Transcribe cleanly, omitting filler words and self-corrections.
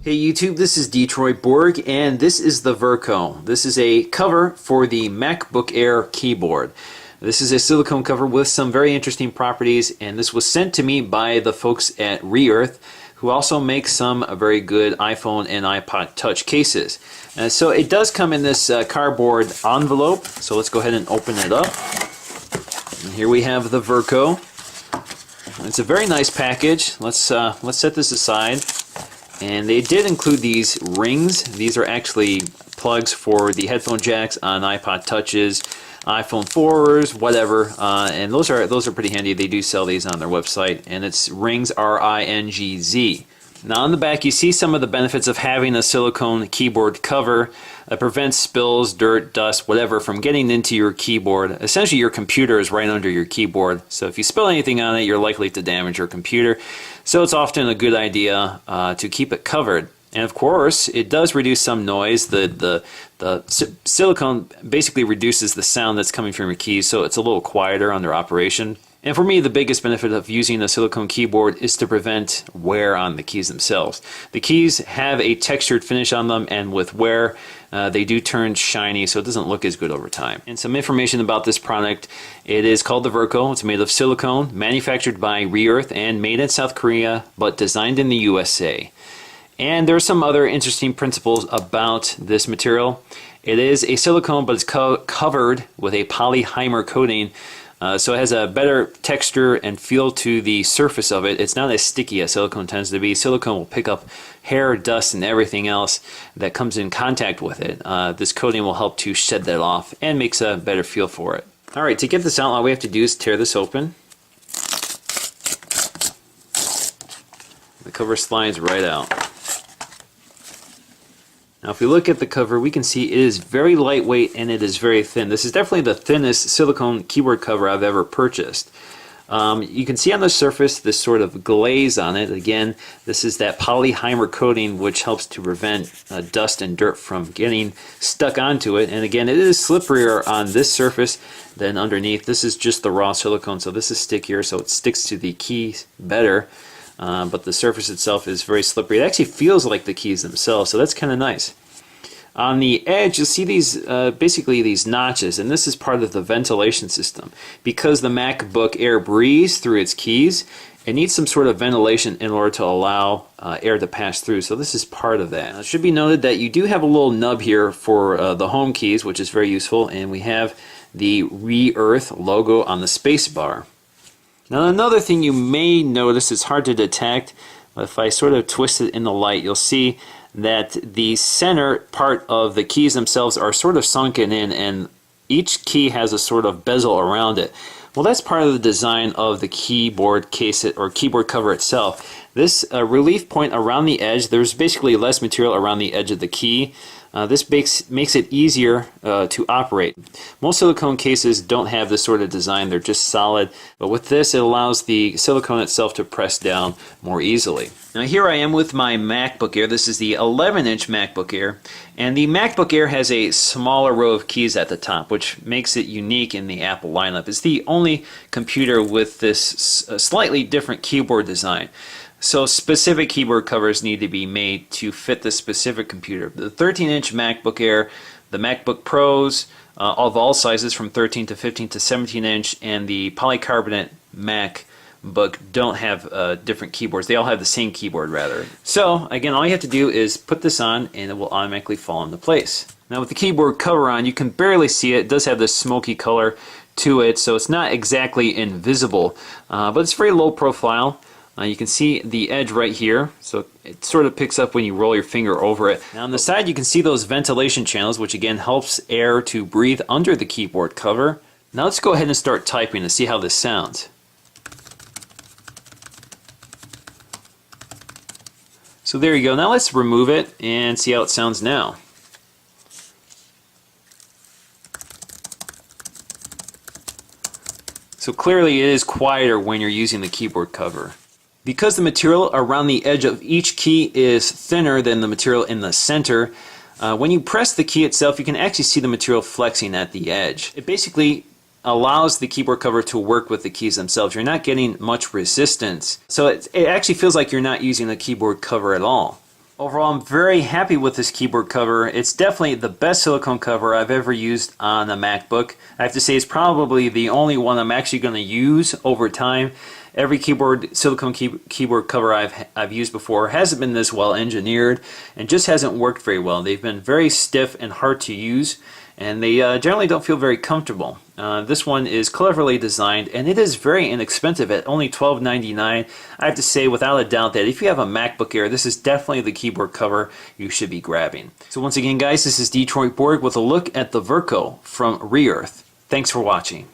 Hey YouTube, this is Detroit Borg, and this is the Verco. This is a cover for the MacBook Air keyboard. This is a silicone cover with some very interesting properties, and this was sent to me by the folks at Cover-Rearth, who also make some very good iPhone and iPod Touch cases. So it does come in this cardboard envelope, so let's go ahead and open it up. And here we have the Verco. It's a very nice package. Let's set this aside. And they did include these rings. These are actually plugs for the headphone jacks on iPod Touches, iPhone 4s, whatever. And those are pretty handy. They do sell these on their website. And it's rings, R-I-N-G-Z. Now on the back you see some of the benefits of having a silicone keyboard cover. It prevents spills, dirt, dust, whatever from getting into your keyboard. Essentially your computer is right under your keyboard, so if you spill anything on it you're likely to damage your computer. So it's often a good idea to keep it covered. And of course it does reduce some noise. The silicone basically reduces the sound that's coming from your keys, so it's a little quieter under operation. And for me, the biggest benefit of using a silicone keyboard is to prevent wear on the keys themselves. The keys have a textured finish on them, and with wear, they do turn shiny, so it doesn't look as good over time. And some information about this product: it is called the Verco. It's made of silicone, manufactured by Cover-Rearth, and made in South Korea, but designed in the USA. And there are some other interesting principles about this material. It is a silicone, but it's covered with a polymer coating. So it has a better texture and feel to the surface of it. It's not as sticky as silicone tends to be. Silicone will pick up hair, dust, and everything else that comes in contact with it. This coating will help to shed that off and makes a better feel for it. Alright, to get this out, all we have to do is tear this open. The cover slides right out. Now if we look at the cover, we can see it is very lightweight and it is very thin. This is definitely the thinnest silicone keyboard cover I've ever purchased. You can see on the surface this sort of glaze on it. Again, this is that polymer coating which helps to prevent dust and dirt from getting stuck onto it. And again, it is slipperier on this surface than underneath. This is just the raw silicone, so this is stickier, so it sticks to the keys better. But the surface itself is very slippery. It actually feels like the keys themselves, so that's kind of nice. On the edge, you'll see these basically these notches, and this is part of the ventilation system. Because the MacBook Air breathes through its keys, it needs some sort of ventilation in order to allow air to pass through, so this is part of that. Now, it should be noted that you do have a little nub here for the home keys, which is very useful, and we have the Cover-Rearth logo on the space bar. Now another thing you may notice, is hard to detect, but if I sort of twist it in the light, you'll see that the center part of the keys themselves are sort of sunken in, and each key has a sort of bezel around it. Well, that's part of the design of the keyboard case or keyboard cover itself. This relief point around the edge, there's basically less material around the edge of the key. This makes it easier to operate. Most silicone cases don't have this sort of design, they're just solid, but with this it allows the silicone itself to press down more easily. Now here I am with my MacBook Air. This is the 11-inch MacBook Air, and the MacBook Air has a smaller row of keys at the top, which makes it unique in the Apple lineup. It's the only computer with this slightly different keyboard design. So specific keyboard covers need to be made to fit the specific computer. The 13-inch MacBook Air, the MacBook Pros of all sizes from 13 to 15 to 17-inch, and the polycarbonate MacBook don't have different keyboards. They all have the same keyboard rather. So again, all you have to do is put this on and it will automatically fall into place. Now with the keyboard cover on, you can barely see it. It does have this smoky color to it, so it's not exactly invisible, but it's very low profile. You can see the edge right here, so it sort of picks up when you roll your finger over it. Now on the side you can see those ventilation channels, which again helps air to breathe under the keyboard cover. Now let's go ahead and start typing to see how this sounds. So there you go. Now let's remove it and see how it sounds now. So clearly it is quieter when you're using the keyboard cover. Because the material around the edge of each key is thinner than the material in the center, when you press the key itself, you can actually see the material flexing at the edge. It basically allows the keyboard cover to work with the keys themselves. You're not getting much resistance. So it actually feels like you're not using the keyboard cover at all. Overall, I'm very happy with this keyboard cover. It's definitely the best silicone cover I've ever used on a MacBook. I have to say it's probably the only one I'm actually going to use over time. Every silicone keyboard cover I've used before hasn't been this well engineered and just hasn't worked very well. They've been very stiff and hard to use, and they generally don't feel very comfortable. This one is cleverly designed, and it is very inexpensive at only $12.99. I have to say without a doubt that if you have a MacBook Air, this is definitely the keyboard cover you should be grabbing. So once again guys, this is Detroit Borg with a look at the Verco from Cover-Rearth. Thanks for watching.